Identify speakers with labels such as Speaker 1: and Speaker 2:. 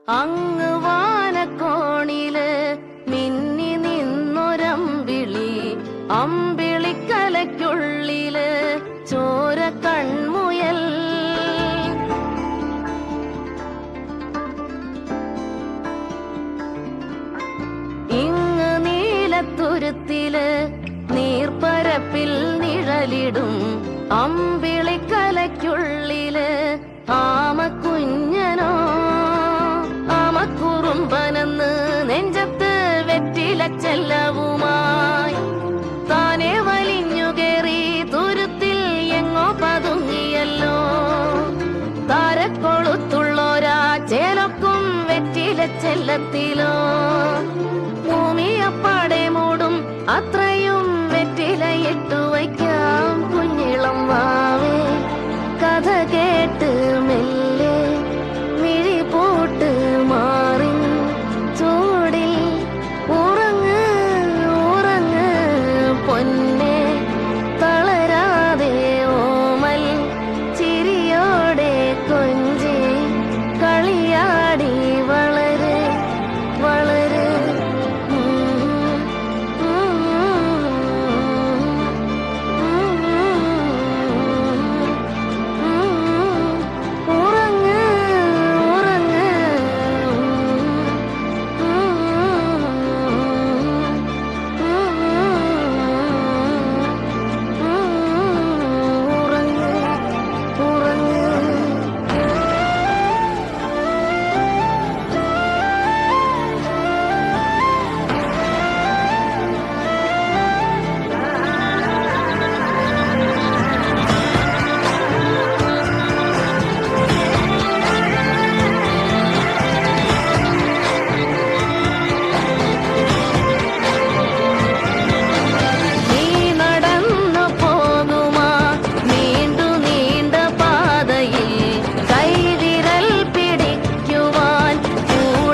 Speaker 1: അങ്ങ് വാനക്കോണില് മിന്നി നിന്നൊരമ്പിളി, അമ്പിളിക്കലയ്ക്കുള്ളില് ചോര കൺമുയൽ. ഇങ്ങ് നീലത്തുരുത്തില് നീർപ്പരപ്പിൽ നിഴലിടും അമ്പിളിക്കലയ്ക്കുള്ളില് ആമക്കുഞ്ഞനോ. ആമക്കുറുമ്പനെന്ന് നെഞ്ചത്ത് വെറ്റില ചെല്ലവുമായി താനെ വലിഞ്ഞു കേറി തുരുത്തിൽ എങ്ങോ പതുങ്ങിയല്ലോ. താരക്കൊളുത്തുള്ളോരാ ചേലൊക്കും വെറ്റില ചെല്ലത്തിലോ. ഭൂമിയപ്പാടെ മൂടും അത്രയും വെറ്റിലയിട്ടു വയ്ക്കാം കുഞ്ഞിളം വാവേ. കഥ കേട്ട് മെല്ലെ മിഴി പോട്ട് മാറി ചൂടിൽ ഉറങ്ങ് ഉറങ്ങ് പൊന്നെ. തളരാതെ ഓമൽ ചിരിയോടെ കൊഞ്ചി കളിയാടി